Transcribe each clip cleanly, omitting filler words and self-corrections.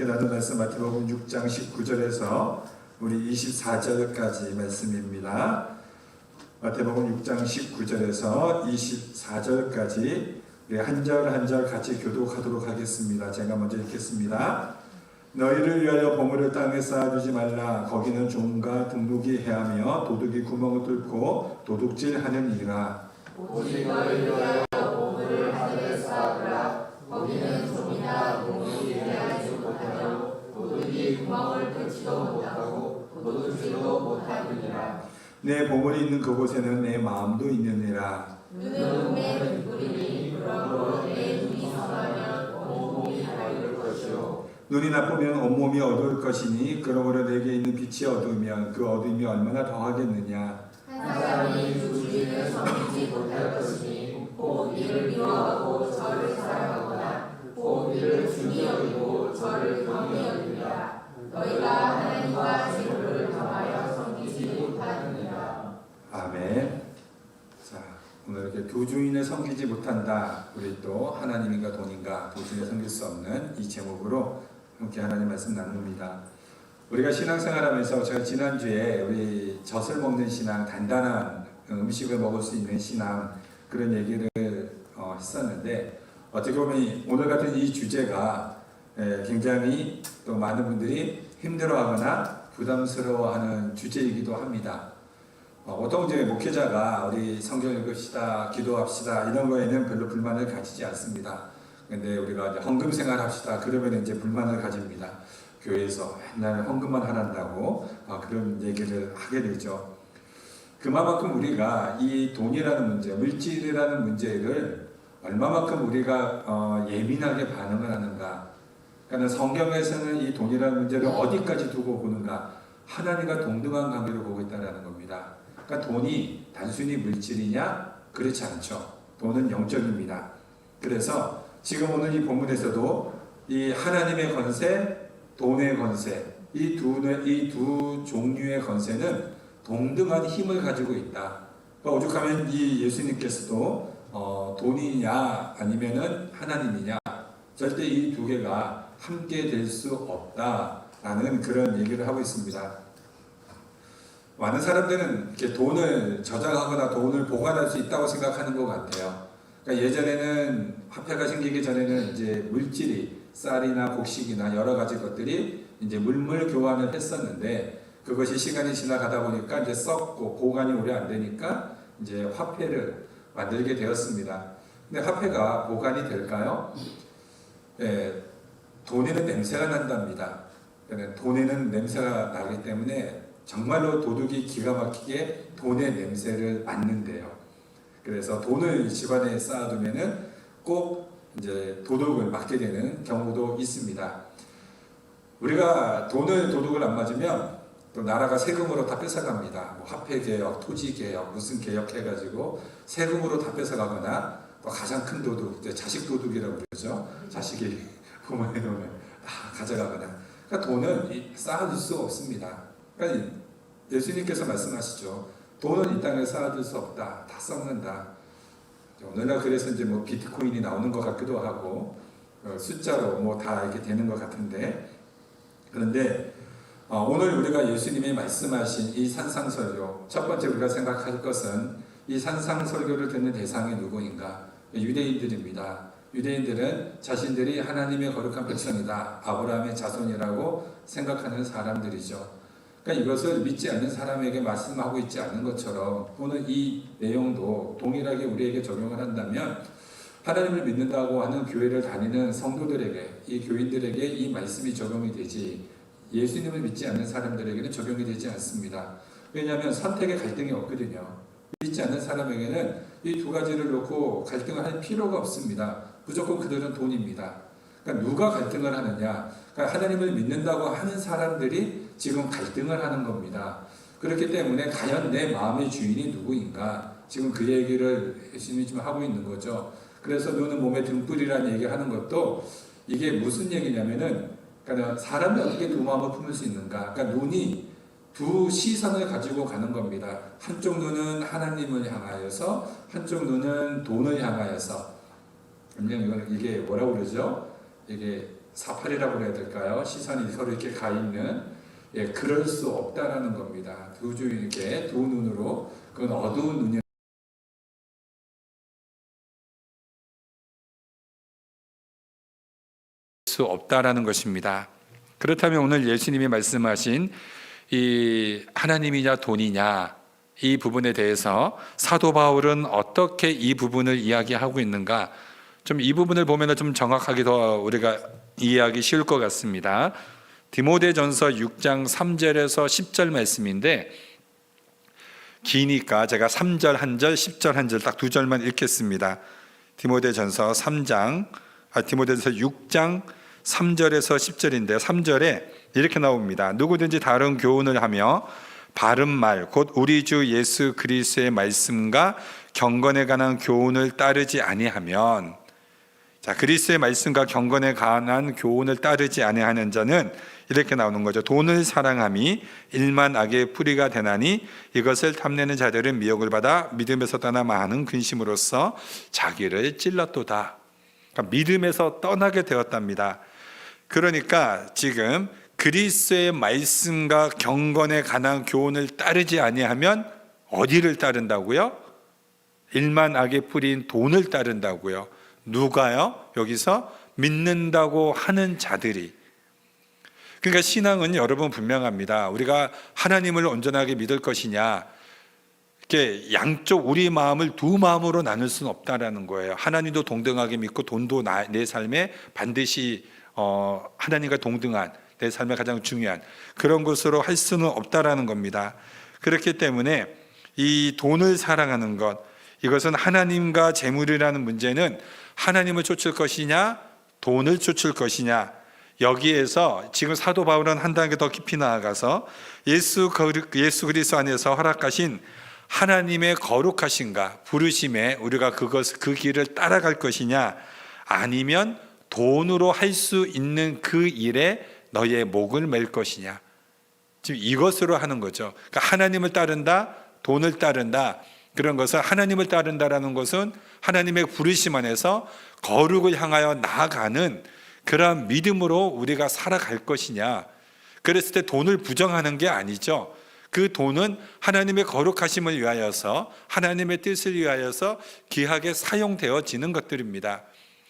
나눌 말씀 마태복음 6장 19절에서 우리 24절까지 말씀입니다. 마태복음 6장 19절에서 24절까지 우리 한 절 한 절 같이 교독하도록 하겠습니다. 제가 먼저 읽겠습니다. 너희를 위하여 보물을 땅에 쌓아두지 말라. 거기는 종과 등록이 해하며 도둑이 구멍을 뚫고 도둑질하느니라. 오직 너희를 위하여 보물을 하늘에 쌓아두라. 거기는 종이나 동물이 해하지 못하며 도둑이 구멍을 뚫지도 못하고 도둑질도 못하느니라. 내 보물이 있는 그곳에는 내 마음도 있느니라. 눈은 내 등불이니 그러므로 내 눈이 선하면 온몸이 밝을 것이요 눈이 나쁘면 온몸이 어두울 것이니 그러므로 내게 있는 빛이 어두우면 그 어두움이 얼마나 더하겠느냐. 한 사람이 주 주인을 섬기지 못할 것이니 곧 이를 미워하고 저를 사랑하거나 곧 이를 중히 여기고 저를 경히 여기리라. 너희가 하나님과 재물을 겸하여 섬기지 못하느니라. 아멘. 자, 오늘 이렇게 두 주인을 섬기지 못한다. 우리 또 하나님인가 돈인가 두 주인을 섬길 수 없는 이 제목으로 함께 하나님 말씀 나눕니다. 우리가 신앙생활하면서 제가 지난주에 우리 젖을 먹는 신앙, 단단한 음식을 먹을 수 있는 신앙 그런 얘기를 했었는데 어떻게 보면 오늘 같은 이 주제가 굉장히 또 많은 분들이 힘들어하거나 부담스러워하는 주제이기도 합니다. 보통 이제 목회자가 우리 성경 읽읍시다, 기도합시다 이런 거에는 별로 불만을 가지지 않습니다. 근데 우리가 이제 헌금 생활 합시다 그러면 이제 불만을 가집니다. 교회에서 맨날 헌금만 하란다고 그런 얘기를 하게 되죠. 그만큼 우리가 이 돈이라는 문제, 물질이라는 문제를 얼마만큼 우리가 예민하게 반응을 하는가. 그러니까 성경에서는 이 돈이라는 문제를 어디까지 두고 보는가. 하나님과 동등한 관계로 보고 있다는 겁니다. 그러니까 돈이 단순히 물질이냐? 그렇지 않죠. 돈은 영적입니다. 그래서 지금 오늘 이 본문에서도 이 하나님의 권세, 돈의 권세, 이 두 종류의 권세는 동등한 힘을 가지고 있다. 그러니까 오죽하면 이 예수님께서도 돈이냐 아니면은 하나님이냐 절대 이 두 개가 함께 될 수 없다라는 그런 얘기를 하고 있습니다. 많은 사람들은 이렇게 돈을 저장하거나 돈을 보관할 수 있다고 생각하는 것 같아요. 그러니까 예전에는 화폐가 생기기 전에는 이제 물질이 쌀이나 곡식이나 여러 가지 것들이 이제 물물 교환을 했었는데 그것이 시간이 지나가다 보니까 이제 썩고 보관이 오래 안 되니까 이제 화폐를 만들게 되었습니다. 근데 화폐가 보관이 될까요? 돈에는 냄새가 난답니다. 돈에는 냄새가 나기 때문에 정말로 도둑이 기가 막히게 돈의 냄새를 맡는데요. 그래서 돈을 집안에 쌓아두면은 꼭 이제 도둑을 맞게 되는 경우도 있습니다. 우리가 도둑을 안 맞으면 또 나라가 세금으로 다 뺏어갑니다. 뭐 화폐 개혁, 토지 개혁, 무슨 개혁 해가지고 세금으로 다 뺏어가거나 또 가장 큰 도둑, 이제 자식 도둑이라고 그러죠. 자식이 부모의 돈을 다 가져가거나. 그러니까 돈은 쌓아둘 수 없습니다. 그러니까 예수님께서 말씀하시죠. 돈은 이 땅에 쌓아둘 수 없다. 다 썩는다. 오늘날 그래서 이제 뭐 비트코인이 나오는 것 같기도 하고 숫자로 뭐 다 이렇게 되는 것 같은데 그런데 오늘 우리가 예수님이 말씀하신 이 산상설교 첫 번째 우리가 생각할 것은 이 산상설교를 듣는 대상이 누구인가? 유대인들입니다. 유대인들은 자신들이 하나님의 거룩한 백성이다. 아브라함의 자손이라고 생각하는 사람들이죠. 그러니까 이것을 믿지 않는 사람에게 말씀하고 있지 않은 것처럼 오늘 이 내용도 동일하게 우리에게 적용을 한다면 하나님을 믿는다고 하는 교회를 다니는 성도들에게 이 교인들에게 이 말씀이 적용이 되지 예수님을 믿지 않는 사람들에게는 적용이 되지 않습니다. 왜냐하면 선택의 갈등이 없거든요. 믿지 않는 사람에게는 이 두 가지를 놓고 갈등을 할 필요가 없습니다. 무조건 그들은 돈입니다. 그러니까 누가 갈등을 하느냐? 그러니까 하나님을 믿는다고 하는 사람들이 지금 갈등을 하는 겁니다. 그렇기 때문에 과연 내 마음의 주인이 누구인가? 지금 그 얘기를 예수님이 지금 하고 있는 거죠. 그래서 눈은 몸의 등불이라는 얘기를 하는 것도 이게 무슨 얘기냐면은 그러니까 사람이 어떻게 두 마음을 품을 수 있는가? 그러니까 눈이 두 시선을 가지고 가는 겁니다. 한쪽 눈은 하나님을 향하여서 한쪽 눈은 돈을 향하여서. 이게 뭐라고 그러죠? 이게 사팔이라고 해야 될까요? 시선이 서로 이렇게 가 있는, 그럴 수 없다라는 겁니다. 이렇게 두 눈으로, 그건 어두운 눈이 수 없다라는 것입니다. 그렇다면 오늘 예수님이 말씀하신 이 하나님이냐 돈이냐 이 부분에 대해서 사도 바울은 어떻게 이 부분을 이야기하고 있는가, 좀 이 부분을 보면 좀 정확하게 더 우리가 이해하기 쉬울 것 같습니다. 디모데전서 6장 3절에서 10절 말씀인데 기니까 제가 3절 한 절, 10절 한 절 딱 두 절만 읽겠습니다. 디모데전서 6장 3절에서 10절인데 3절에 이렇게 나옵니다. 누구든지 다른 교훈을 하며 바른 말 곧 우리 주 예수 그리스도의 말씀과 경건에 관한 교훈을 따르지 아니하면, 자, 그리스도의 말씀과 경건에 관한 교훈을 따르지 아니하는 자는 이렇게 나오는 거죠. 돈을 사랑함이 일만 악의 뿌리가 되나니 이것을 탐내는 자들은 미혹을 받아 믿음에서 떠나 많은 근심으로써 자기를 찔렀도다. 그러니까 믿음에서 떠나게 되었답니다. 그러니까 지금 그리스도의 말씀과 경건에 관한 교훈을 따르지 아니하면 어디를 따른다고요? 일만 악의 뿌리인 돈을 따른다고요. 누가요? 여기서 믿는다고 하는 자들이. 그러니까 신앙은 여러분 분명합니다. 우리가 하나님을 온전하게 믿을 것이냐, 이렇게 양쪽 우리 마음을 두 마음으로 나눌 수는 없다라는 거예요. 하나님도 동등하게 믿고 돈도 내 삶에 반드시 하나님과 동등한, 내 삶에 가장 중요한 그런 것으로 할 수는 없다라는 겁니다. 그렇기 때문에 이 돈을 사랑하는 것, 이것은 하나님과 재물이라는 문제는 하나님을 쫓을 것이냐 돈을 쫓을 것이냐, 여기에서 지금 사도 바울은 한 단계 더 깊이 나아가서 예수 그리스도 안에서 허락하신 하나님의 거룩하신가 부르심에 우리가 그 길을 따라갈 것이냐, 아니면 돈으로 할 수 있는 그 일에 너의 목을 맬 것이냐, 지금 이것으로 하는 거죠. 그러니까 하나님을 따른다, 돈을 따른다, 그런 것은 하나님을 따른다라는 것은 하나님의 부르심 안에서 거룩을 향하여 나아가는 그러한 믿음으로 우리가 살아갈 것이냐, 그랬을 때 돈을 부정하는 게 아니죠. 그 돈은 하나님의 거룩하심을 위하여서, 하나님의 뜻을 위하여서 귀하게 사용되어지는 것들입니다.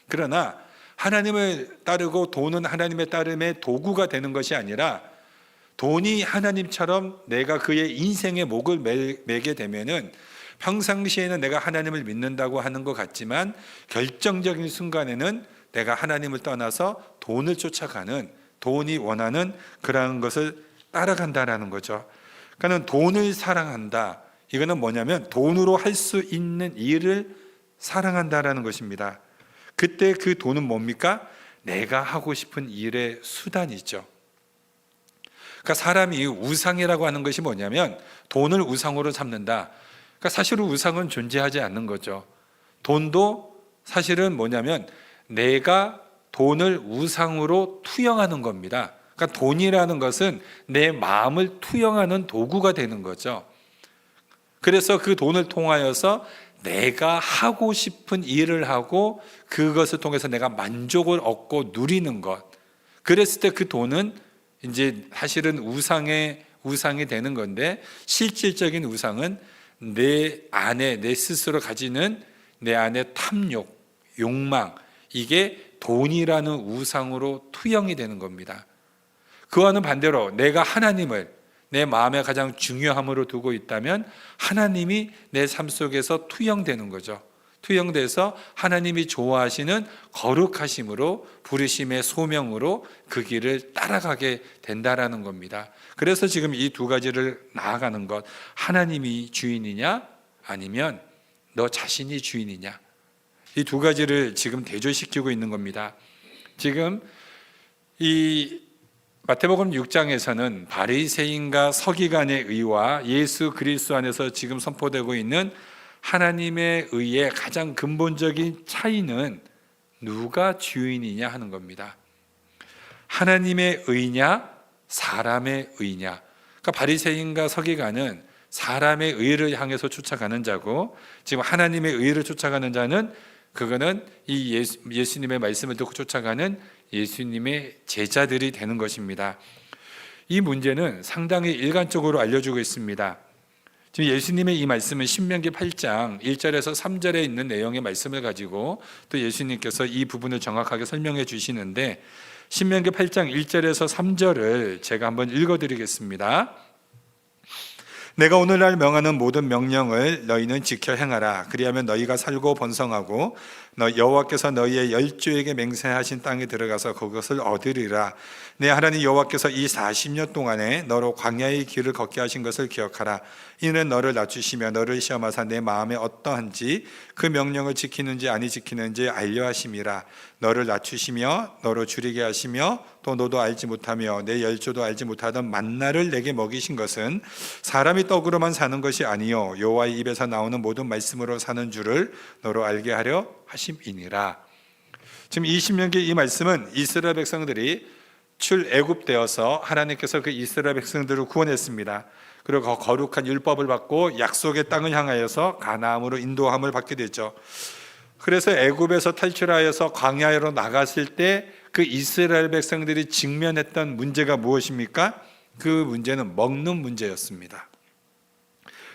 그러나 하나님을 따르고 돈은 하나님의 따름의 도구가 되는 것이 아니라, 돈이 하나님처럼 내가 그의 인생의 목을 매게 되면은 평상시에는 내가 하나님을 믿는다고 하는 것 같지만 결정적인 순간에는 내가 하나님을 떠나서 돈을 쫓아가는, 돈이 원하는 그러한 것을 따라간다라는 거죠. 그러니까 돈을 사랑한다, 이거는 뭐냐면 돈으로 할 수 있는 일을 사랑한다라는 것입니다. 그때 그 돈은 뭡니까? 내가 하고 싶은 일의 수단이죠. 그러니까 사람이 우상이라고 하는 것이 뭐냐면 돈을 우상으로 삼는다. 그러니까 사실은 우상은 존재하지 않는 거죠. 돈도 사실은 뭐냐면 내가 돈을 우상으로 투영하는 겁니다. 그러니까 돈이라는 것은 내 마음을 투영하는 도구가 되는 거죠. 그래서 그 돈을 통하여서 내가 하고 싶은 일을 하고 그것을 통해서 내가 만족을 얻고 누리는 것, 그랬을 때 그 돈은 이제 사실은 우상이 되는 건데, 실질적인 우상은 내 안에, 내 스스로 가지는 내 안에 탐욕, 욕망, 이게 돈이라는 우상으로 투영이 되는 겁니다. 그와는 반대로 내가 하나님을 내 마음에 가장 중요함으로 두고 있다면 하나님이 내 삶 속에서 투영되는 거죠. 투영돼서 하나님이 좋아하시는 거룩하심으로, 부르심의 소명으로 그 길을 따라가게 된다라는 겁니다. 그래서 지금 이 두 가지를 나아가는 것, 하나님이 주인이냐 아니면 너 자신이 주인이냐, 이 두 가지를 지금 대조시키고 있는 겁니다. 지금 이 마태복음 6장에서는 바리새인과 서기관의 의와 예수 그리스도 안에서 지금 선포되고 있는 하나님의 의의 가장 근본적인 차이는 누가 주인이냐 하는 겁니다. 하나님의 의냐 사람의 의냐. 그러니까 바리새인과 서기관은 사람의 의를 향해서 쫓아가는 자고, 지금 하나님의 의를 쫓아가는 자는 그거는 이 예수님의 말씀을 듣고 쫓아가는 예수님의 제자들이 되는 것입니다. 이 문제는 상당히 일관적으로 알려주고 있습니다. 지금 예수님의 이 말씀은 신명기 8장 1절에서 3절에 있는 내용의 말씀을 가지고 또 예수님께서 이 부분을 정확하게 설명해 주시는데, 신명기 8장 1절에서 3절을 제가 한번 읽어드리겠습니다. 내가 오늘날 명하는 모든 명령을 너희는 지켜 행하라. 그리하면 너희가 살고 번성하고 여호와께서 너희의 열조에게 맹세하신 땅에 들어가서 그것을 얻으리라. 내 하나님 여호와께서 이 40년 동안에 너로 광야의 길을 걷게 하신 것을 기억하라. 이는 너를 낮추시며 너를 시험하사 내 마음에 어떠한지 그 명령을 지키는지 아니 지키는지 알려 하심이라. 너를 낮추시며 너로 줄이게 하시며 또 너도 알지 못하며 내 열조도 알지 못하던 만나를 내게 먹이신 것은 사람이 떡으로만 사는 것이 아니요 여호와의 입에서 나오는 모든 말씀으로 사는 줄을 너로 알게 하려 하심이니라. 지금 이 신명기 이 말씀은 이스라엘 백성들이 출애굽되어서 하나님께서 그 이스라엘 백성들을 구원했습니다. 그리고 거룩한 율법을 받고 약속의 땅을 향하여서 가나안으로 인도함을 받게 되죠. 그래서 애굽에서 탈출하여서 광야로 나갔을 때 그 이스라엘 백성들이 직면했던 문제가 무엇입니까? 그 문제는 먹는 문제였습니다.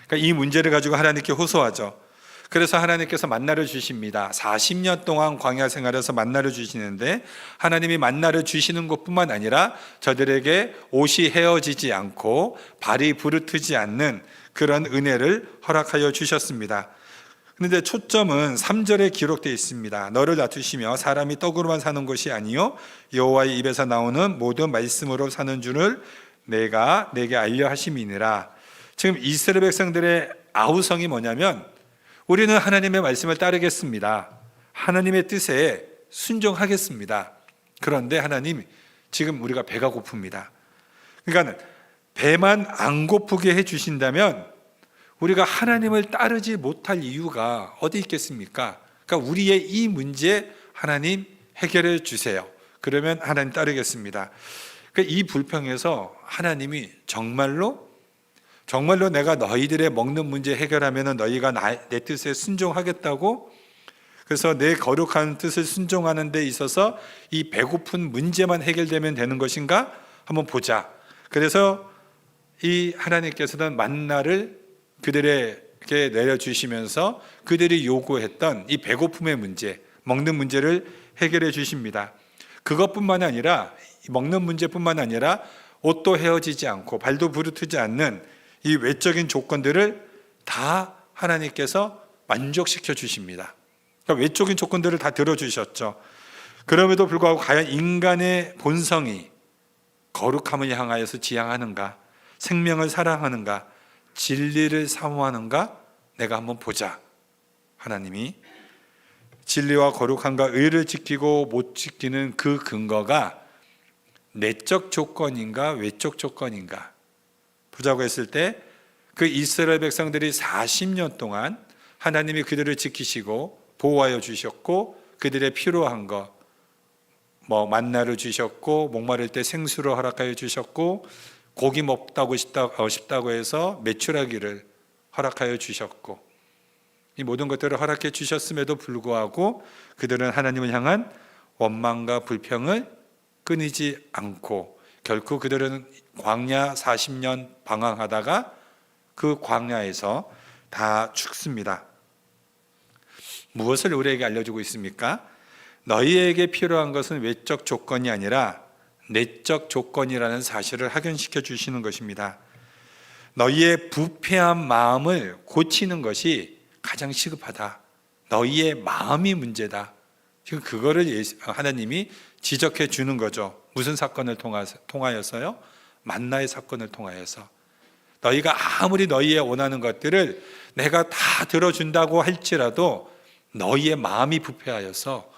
그러니까 이 문제를 가지고 하나님께 호소하죠. 그래서 하나님께서 만나를 주십니다. 40년 동안 광야 생활에서 만나를 주시는데, 하나님이 만나를 주시는 것뿐만 아니라 저들에게 옷이 헤어지지 않고 발이 부르트지 않는 그런 은혜를 허락하여 주셨습니다. 그런데 초점은 3절에 기록되어 있습니다. 너를 낮추시며 사람이 떡으로만 사는 것이 아니요 여호와의 입에서 나오는 모든 말씀으로 사는 줄을 내가 내게 알려 하심이니라. 지금 이스라엘 백성들의 아우성이 뭐냐면, 우리는 하나님의 말씀을 따르겠습니다. 하나님의 뜻에 순종하겠습니다. 그런데 하나님, 지금 우리가 배가 고픕니다. 그러니까 배만 안 고프게 해주신다면 우리가 하나님을 따르지 못할 이유가 어디 있겠습니까? 그러니까 우리의 이 문제 하나님 해결해 주세요. 그러면 하나님 따르겠습니다. 그러니까 이 불평에서 하나님이 정말로 내가 너희들의 먹는 문제 해결하면 너희가 내 뜻에 순종하겠다고? 그래서 내 거룩한 뜻을 순종하는 데 있어서 이 배고픈 문제만 해결되면 되는 것인가? 한번 보자. 그래서 이 하나님께서는 만나를 그들에게 내려주시면서 그들이 요구했던 이 배고픔의 문제, 먹는 문제를 해결해 주십니다. 그것뿐만 아니라, 먹는 문제뿐만 아니라 옷도 헤어지지 않고 발도 부르트지 않는 이 외적인 조건들을 다 하나님께서 만족시켜 주십니다. 그러니까 외적인 조건들을 다 들어주셨죠. 그럼에도 불구하고 과연 인간의 본성이 거룩함을 향하여서 지향하는가, 생명을 사랑하는가, 진리를 사모하는가, 내가 한번 보자. 하나님이 진리와 거룩함과 의를 지키고 못 지키는 그 근거가 내적 조건인가 외적 조건인가 보자고 했을 때, 그 이스라엘 백성들이 40년 동안 하나님이 그들을 지키시고 보호하여 주셨고, 그들의 필요한 것, 만나를 주셨고, 목마를 때 생수를 허락하여 주셨고, 고기 먹다고 싶다고 해서 메추라기를 허락하여 주셨고, 이 모든 것들을 허락해 주셨음에도 불구하고 그들은 하나님을 향한 원망과 불평을 끊이지 않고, 결코 그들은 광야 40년 방황하다가 그 광야에서 다 죽습니다. 무엇을 우리에게 알려주고 있습니까? 너희에게 필요한 것은 외적 조건이 아니라 내적 조건이라는 사실을 확인시켜 주시는 것입니다. 너희의 부패한 마음을 고치는 것이 가장 시급하다. 너희의 마음이 문제다. 지금 그거를 하나님이 지적해 주는 거죠. 무슨 사건을 통하여서요? 만나의 사건을 통하여서. 너희가 아무리 너희의 원하는 것들을 내가 다 들어준다고 할지라도 너희의 마음이 부패하여서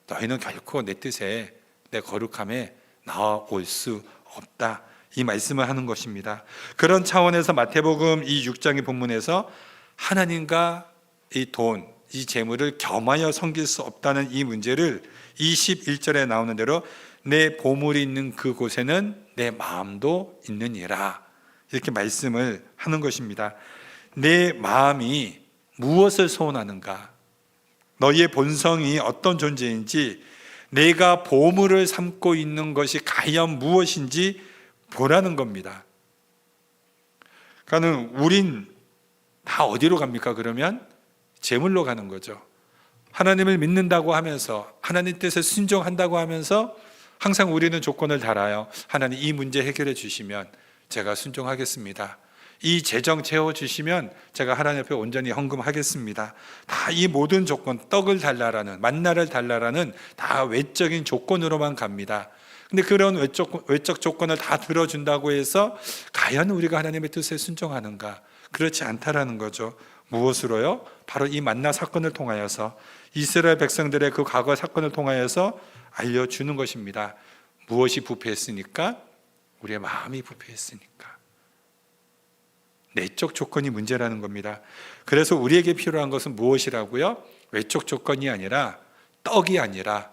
너희는 결코 내 뜻에, 내 거룩함에 나올 수 없다. 이 말씀을 하는 것입니다. 그런 차원에서 마태복음 이 6장의 본문에서 하나님과 이 돈, 이 재물을 겸하여 섬길 수 없다는 이 문제를 21절에 나오는 대로 내 보물이 있는 그곳에는 내 마음도 있느니라, 이렇게 말씀을 하는 것입니다. 내 마음이 무엇을 소원하는가, 너희의 본성이 어떤 존재인지, 내가 보물을 삼고 있는 것이 과연 무엇인지 보라는 겁니다. 그러니까 우린 다 어디로 갑니까? 그러면 재물로 가는 거죠. 하나님을 믿는다고 하면서, 하나님 뜻에 순종한다고 하면서 항상 우리는 조건을 달아요. 하나님 이 문제 해결해 주시면 제가 순종하겠습니다. 이 재정 채워주시면 제가 하나님 앞에 온전히 헌금하겠습니다. 다 이 모든 조건, 떡을 달라라는, 만나를 달라라는 다 외적인 조건으로만 갑니다. 근데 그런 외적 조건을 다 들어준다고 해서 과연 우리가 하나님의 뜻에 순종하는가? 그렇지 않다라는 거죠. 무엇으로요? 바로 이 만나 사건을 통하여서, 이스라엘 백성들의 그 과거 사건을 통하여서 알려주는 것입니다. 무엇이 부패했으니까? 우리의 마음이 부패했으니까. 내적 조건이 문제라는 겁니다. 그래서 우리에게 필요한 것은 무엇이라고요? 외적 조건이 아니라, 떡이 아니라,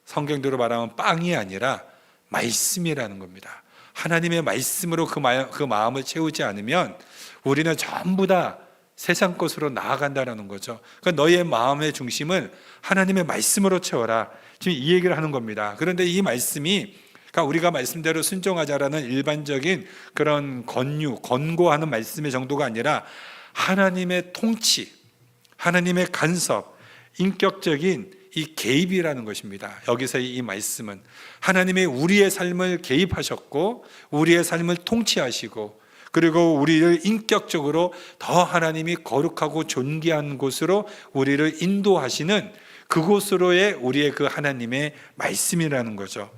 성경대로 말하면 빵이 아니라 말씀이라는 겁니다. 하나님의 말씀으로 그 마음을 채우지 않으면 우리는 전부 다 세상 것으로 나아간다는 거죠. 그러니까 너의 마음의 중심을 하나님의 말씀으로 채워라. 지금 이 얘기를 하는 겁니다. 그런데 이 말씀이, 그러니까 우리가 말씀대로 순종하자라는 일반적인 그런 권고하는 말씀의 정도가 아니라 하나님의 통치, 하나님의 간섭, 인격적인 이 개입이라는 것입니다. 여기서의 이 말씀은 하나님의 우리의 삶을 개입하셨고 우리의 삶을 통치하시고, 그리고 우리를 인격적으로 더 하나님이 거룩하고 존귀한 곳으로 우리를 인도하시는 그곳으로의 우리의 그 하나님의 말씀이라는 거죠.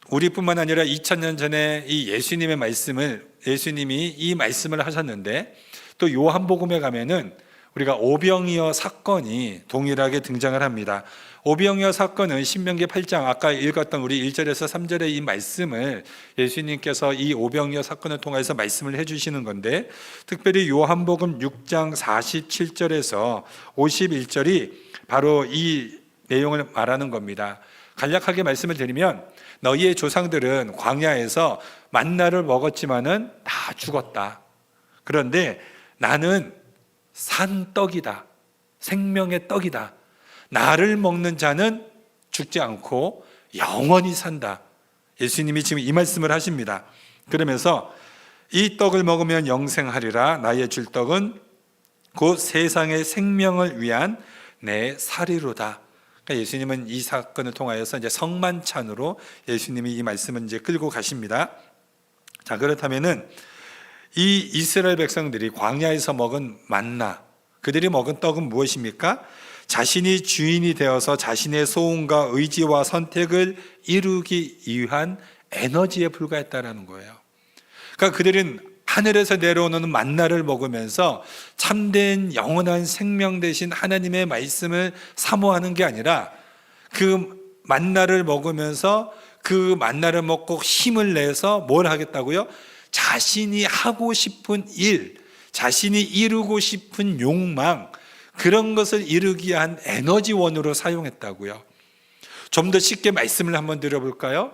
우리뿐만 아니라 2000년 전에 이 예수님이 이 말씀을 하셨는데, 또 요한복음에 가면은 우리가 오병이어 사건이 동일하게 등장을 합니다. 오병이어 사건은 신명기 8장, 아까 읽었던 우리 1절에서 3절의 이 말씀을 예수님께서 이 오병이어 사건을 통해서 말씀을 해주시는 건데, 특별히 요한복음 6장 47절에서 51절이 바로 이 내용을 말하는 겁니다. 간략하게 말씀을 드리면, 너희의 조상들은 광야에서 만나를 먹었지만은 다 죽었다. 그런데 나는 산 떡이다. 생명의 떡이다. 나를 먹는 자는 죽지 않고 영원히 산다. 예수님이 지금 이 말씀을 하십니다. 그러면서 이 떡을 먹으면 영생하리라. 나의 줄 떡은 곧 세상의 생명을 위한 내 살이로다. 그러니까 예수님은 이 사건을 통하여서 이제 성만찬으로 예수님이 이 말씀을 이제 끌고 가십니다. 자, 그렇다면은 이 이스라엘 백성들이 광야에서 먹은 만나, 그들이 먹은 떡은 무엇입니까? 자신이 주인이 되어서 자신의 소원과 의지와 선택을 이루기 위한 에너지에 불과했다는 거예요. 그러니까 그들은 하늘에서 내려오는 만나를 먹으면서 참된 영원한 생명 되신 하나님의 말씀을 사모하는 게 아니라, 그 만나를 먹으면서 그 만나를 먹고 힘을 내서 뭘 하겠다고요? 자신이 하고 싶은 일, 자신이 이루고 싶은 욕망, 그런 것을 이루기 위한 에너지원으로 사용했다고요. 좀 더 쉽게 말씀을 한번 드려볼까요?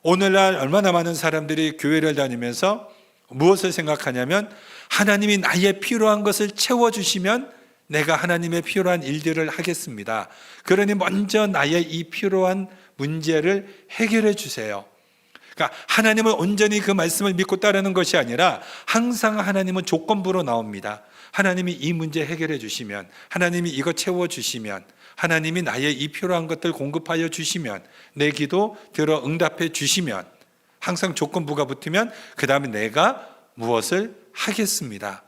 오늘날 얼마나 많은 사람들이 교회를 다니면서 무엇을 생각하냐면, 하나님이 나의 필요한 것을 채워주시면 내가 하나님의 필요한 일들을 하겠습니다. 그러니 먼저 나의 이 필요한 문제를 해결해 주세요. 그러니까 하나님을 온전히 그 말씀을 믿고 따르는 것이 아니라 항상 하나님은 조건부로 나옵니다. 하나님이 이 문제 해결해 주시면, 하나님이 이거 채워주시면, 하나님이 나의 이 필요한 것들 공급하여 주시면, 내 기도 들어 응답해 주시면, 항상 조건부가 붙으면 그 다음에 내가 무엇을 하겠습니다.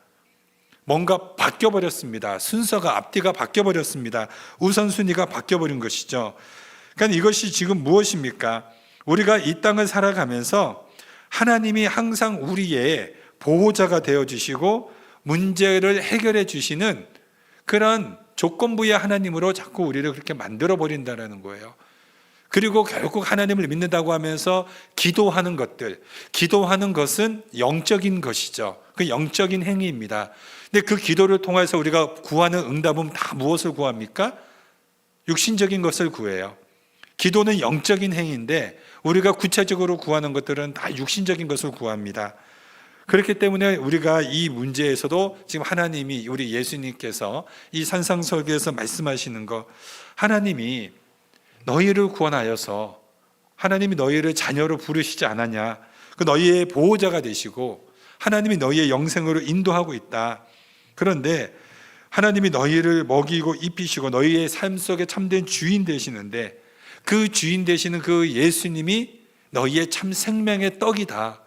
뭔가 바뀌어버렸습니다. 순서가, 앞뒤가 바뀌어버렸습니다. 우선순위가 바뀌어버린 것이죠. 그러니까 이것이 지금 무엇입니까? 우리가 이 땅을 살아가면서 하나님이 항상 우리의 보호자가 되어주시고 문제를 해결해 주시는 그런 조건부의 하나님으로 자꾸 우리를 그렇게 만들어버린다는 거예요. 그리고 결국 하나님을 믿는다고 하면서 기도하는 것은 영적인 것이죠. 그 영적인 행위입니다. 근데 그 기도를 통해서 우리가 구하는 응답은 다 무엇을 구합니까? 육신적인 것을 구해요. 기도는 영적인 행위인데 우리가 구체적으로 구하는 것들은 다 육신적인 것을 구합니다. 그렇기 때문에 우리가 이 문제에서도 지금 하나님이, 우리 예수님께서 이 산상설교에서 말씀하시는 거, 하나님이 너희를 구원하여서 하나님이 너희를 자녀로 부르시지 않았냐, 그 너희의 보호자가 되시고 하나님이 너희의 영생으로 인도하고 있다. 그런데 하나님이 너희를 먹이고 입히시고 너희의 삶 속에 참된 주인 되시는데, 그 주인 되시는 그 예수님이 너희의 참 생명의 떡이다.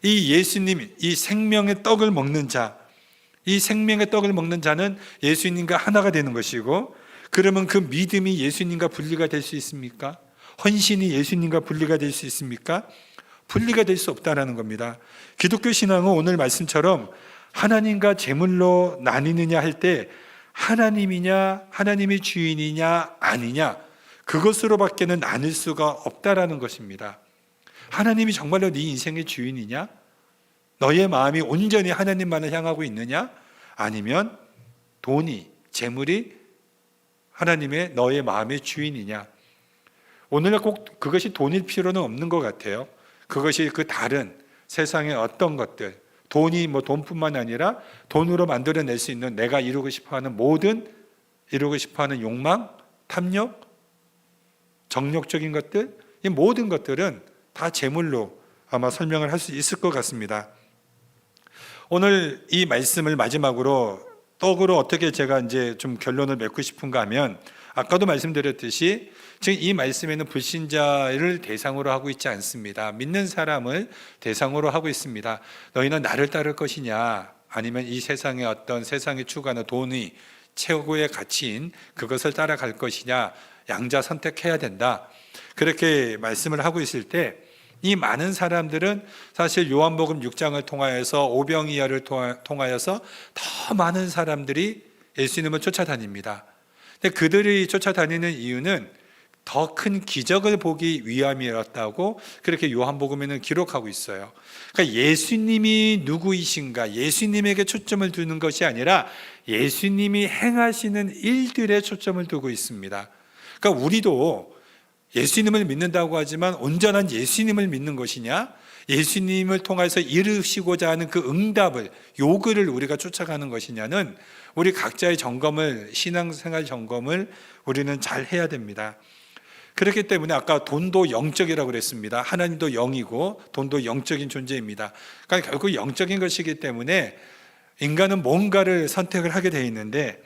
이 예수님, 이 생명의 떡을 먹는 자, 이 생명의 떡을 먹는 자는 예수님과 하나가 되는 것이고, 그러면 그 믿음이 예수님과 분리가 될 수 있습니까? 헌신이 예수님과 분리가 될 수 있습니까? 분리가 될 수 없다라는 겁니다. 기독교 신앙은 오늘 말씀처럼 하나님과 제물로 나뉘느냐 할 때 하나님이냐, 하나님이 주인이냐 아니냐, 그것으로밖에는 나눌 수가 없다라는 것입니다. 하나님이 정말로 네 인생의 주인이냐? 너의 마음이 온전히 하나님만을 향하고 있느냐? 아니면 돈이, 재물이 하나님의 너의 마음의 주인이냐? 오늘날 꼭 그것이 돈일 필요는 없는 것 같아요. 그것이 그 다른 세상의 어떤 것들, 돈이 돈뿐만 아니라 돈으로 만들어낼 수 있는 내가 이루고 싶어하는 모든, 이루고 싶어하는 욕망, 탐욕, 정욕적인 것들, 이 모든 것들은 다 재물로 아마 설명을 할 수 있을 것 같습니다. 오늘 이 말씀을 마지막으로 떡으로 어떻게 제가 이제 좀 결론을 맺고 싶은가 하면, 아까도 말씀드렸듯이 지금 이 말씀에는 불신자를 대상으로 하고 있지 않습니다. 믿는 사람을 대상으로 하고 있습니다. 너희는 나를 따를 것이냐, 아니면 이 세상의 어떤 세상이 추구하는 돈이 최고의 가치인 그것을 따라갈 것이냐, 양자 선택해야 된다. 그렇게 말씀을 하고 있을 때, 이 많은 사람들은 사실 요한복음 6장을 통하여서 오병이어를 통하여서 더 많은 사람들이 예수님을 쫓아다닙니다. 근데 그들이 쫓아다니는 이유는 더 큰 기적을 보기 위함이었다고 그렇게 요한복음에는 기록하고 있어요. 그러니까 예수님이 누구이신가, 예수님에게 초점을 두는 것이 아니라 예수님이 행하시는 일들에 초점을 두고 있습니다. 그러니까 우리도 예수님을 믿는다고 하지만 온전한 예수님을 믿는 것이냐, 예수님을 통해서 이루시고자 하는 그 응답을, 요구를 우리가 쫓아가는 것이냐는 우리 각자의 점검을, 신앙생활 점검을 우리는 잘 해야 됩니다. 그렇기 때문에 아까 돈도 영적이라고 그랬습니다. 하나님도 영이고 돈도 영적인 존재입니다. 그러니까 결국 영적인 것이기 때문에 인간은 뭔가를 선택을 하게 되어 있는데,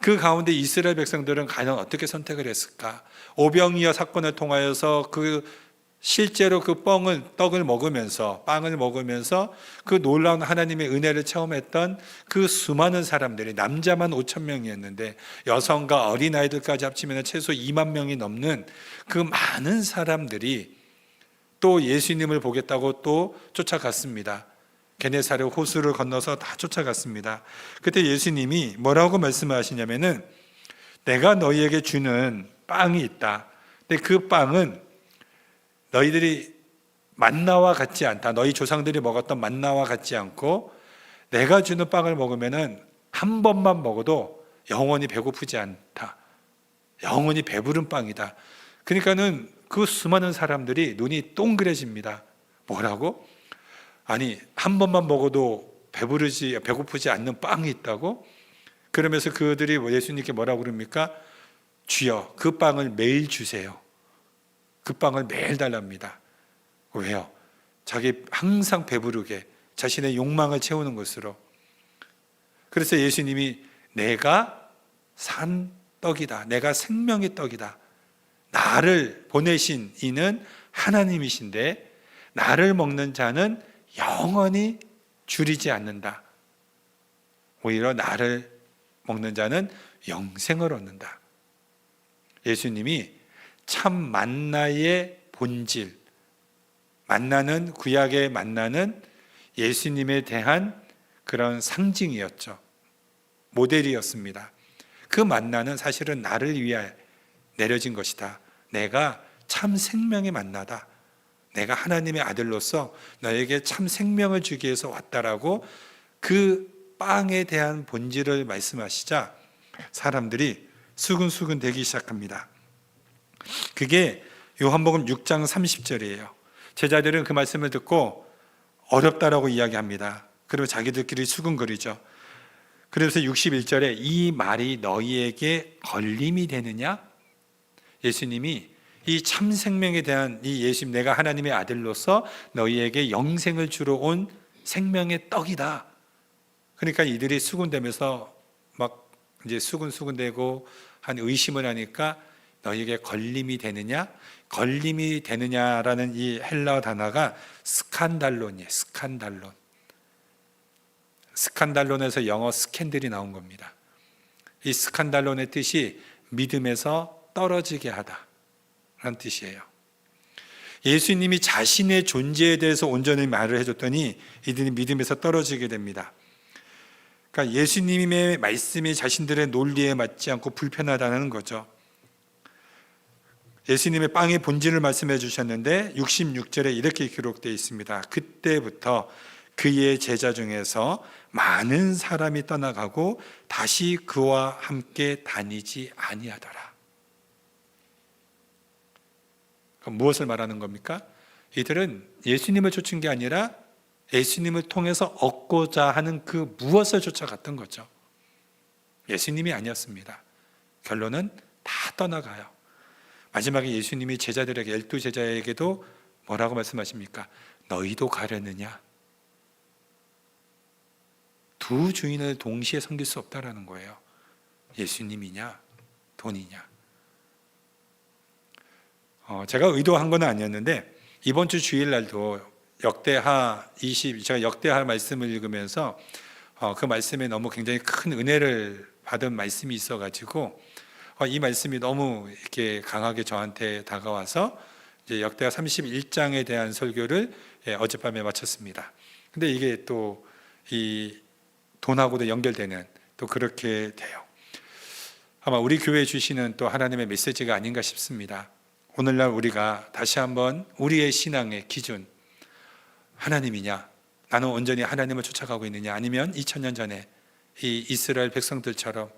그 가운데 이스라엘 백성들은 과연 어떻게 선택을 했을까? 오병이어 사건을 통하여서 실제로 그 떡을 먹으면서, 빵을 먹으면서 그 놀라운 하나님의 은혜를 체험했던 그 수많은 사람들이, 남자만 5천 명이었는데 여성과 어린아이들까지 합치면 최소 2만 명이 넘는 그 많은 사람들이 또 예수님을 보겠다고 또 쫓아갔습니다. 게네사렛 호수를 건너서 다 쫓아갔습니다. 그때 예수님이 뭐라고 말씀하시냐면은, 내가 너희에게 주는 빵이 있다. 근데 그 빵은 너희들이 만나와 같지 않다. 너희 조상들이 먹었던 만나와 같지 않고, 내가 주는 빵을 먹으면은 한 번만 먹어도 영원히 배고프지 않다. 영원히 배부른 빵이다. 그러니까는 그 수많은 사람들이 눈이 동그래집니다. 뭐라고? 아니, 한 번만 먹어도 배고프지 않는 빵이 있다고? 그러면서 그들이 예수님께 뭐라고 그럽니까? 주여, 그 빵을 매일 주세요. 그 빵을 매일 달랍니다. 왜요? 자기 항상 배부르게 자신의 욕망을 채우는 것으로. 그래서 예수님이 내가 산 떡이다. 내가 생명의 떡이다. 나를 보내신 이는 하나님이신데 나를 먹는 자는 영원히 줄이지 않는다. 오히려 나를 먹는 자는 영생을 얻는다. 예수님이 참 만나의 본질, 만나는, 구약의 만나는 예수님에 대한 그런 상징이었죠. 모델이었습니다. 그 만나는 사실은 나를 위해 내려진 것이다. 내가 참 생명의 만나다. 내가 하나님의 아들로서 너에게 참 생명을 주기 위해서 왔다라고 그 빵에 대한 본질을 말씀하시자 사람들이 수근수근 되기 시작합니다. 그게 요한복음 6장 30절이에요. 제자들은 그 말씀을 듣고 어렵다라고 이야기합니다. 그리고 자기들끼리 수군거리죠. 그래서 61절에 이 말이 너희에게 걸림이 되느냐? 예수님이 이 참 생명에 대한 이 예수님, 내가 하나님의 아들로서 너희에게 영생을 주러 온 생명의 떡이다. 그러니까 이들이 수군대면서 막 이제 수군대고 한 의심을 하니까 너희에게 걸림이 되느냐? 걸림이 되느냐라는 이 헬라어 단어가 스칸달론이에요. 스칸달론. 스칸달론에서 영어 스캔들이 나온 겁니다. 이 스칸달론의 뜻이 믿음에서 떨어지게 하다 라는 뜻이에요. 예수님이 자신의 존재에 대해서 온전히 말을 해줬더니 이들이 믿음에서 떨어지게 됩니다. 그러니까 예수님의 말씀이 자신들의 논리에 맞지 않고 불편하다는 거죠. 예수님의 빵의 본질을 말씀해 주셨는데 66절에 이렇게 기록되어 있습니다. 그때부터 그의 제자 중에서 많은 사람이 떠나가고 다시 그와 함께 다니지 아니하더라. 그럼 무엇을 말하는 겁니까? 이들은 예수님을 쫓은 게 아니라 예수님을 통해서 얻고자 하는 그 무엇을 쫓아갔던 거죠. 예수님이 아니었습니다. 결론은 다 떠나가요. 마지막에 예수님이 제자들에게 12제자에게도 뭐라고 말씀하십니까? 너희도 가려느냐? 두 주인을 동시에 섬길 수 없다라는 거예요. 예수님이냐 돈이냐. 제가 의도한 건 아니었는데 이번 주 주일날도 역대하 20, 제가 역대하 말씀을 읽으면서 그 말씀에 너무 굉장히 큰 은혜를 받은 말씀이 있어가지고 이 말씀이 너무 이렇게 강하게 저한테 다가와서 이제 역대하 31장에 대한 설교를 어젯밤에 마쳤습니다. 근데 이게 또 이 돈하고도 연결되는 또 그렇게 돼요. 아마 우리 교회에 주시는 또 하나님의 메시지가 아닌가 싶습니다. 오늘날 우리가 다시 한번 우리의 신앙의 기준, 하나님이냐, 나는 온전히 하나님을 쫓아가고 있느냐, 아니면 2000년 전에 이 이스라엘 백성들처럼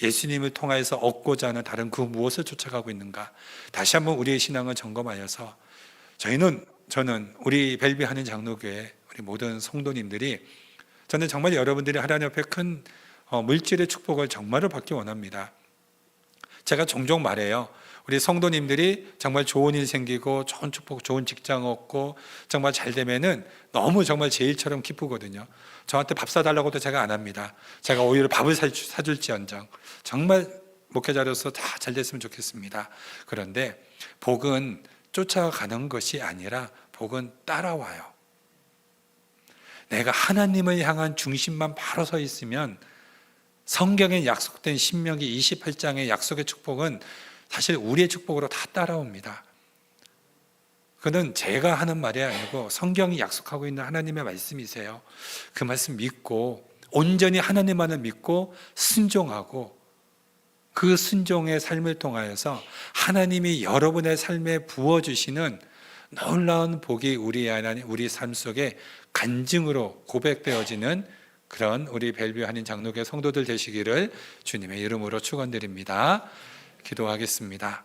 예수님을 통하여서 얻고자 하는 다른 그 무엇을 쫓아가고 있는가, 다시 한번 우리의 신앙을 점검하여서 저는 우리 벨비하는 장로교회 우리 모든 성도님들이, 저는 정말 여러분들이 하나님 앞에 큰 물질의 축복을 정말로 받기 원합니다. 제가 종종 말해요. 우리 성도님들이 정말 좋은 일 생기고 좋은 축복, 좋은 직장 얻고 정말 잘 되면은 너무 정말 제일처럼 기쁘거든요. 저한테 밥 사달라고도 제가 안 합니다. 제가 오히려 밥을 사줄지언정 정말 목회자로서 다 잘 됐으면 좋겠습니다. 그런데 복은 쫓아가는 것이 아니라 복은 따라와요. 내가 하나님을 향한 중심만 바로 서 있으면 성경에 약속된 신명기 28장의 약속의 축복은 사실 우리의 축복으로 다 따라옵니다. 그는 제가 하는 말이 아니고 성경이 약속하고 있는 하나님의 말씀이세요. 그 말씀 믿고 온전히 하나님만을 믿고 순종하고 그 순종의 삶을 통하여서 하나님이 여러분의 삶에 부어주시는 놀라운 복이 우리 삶 속에 간증으로 고백되어지는 그런 우리 벨뷰 한인 장로교 성도들 되시기를 주님의 이름으로 축원드립니다. 기도하겠습니다.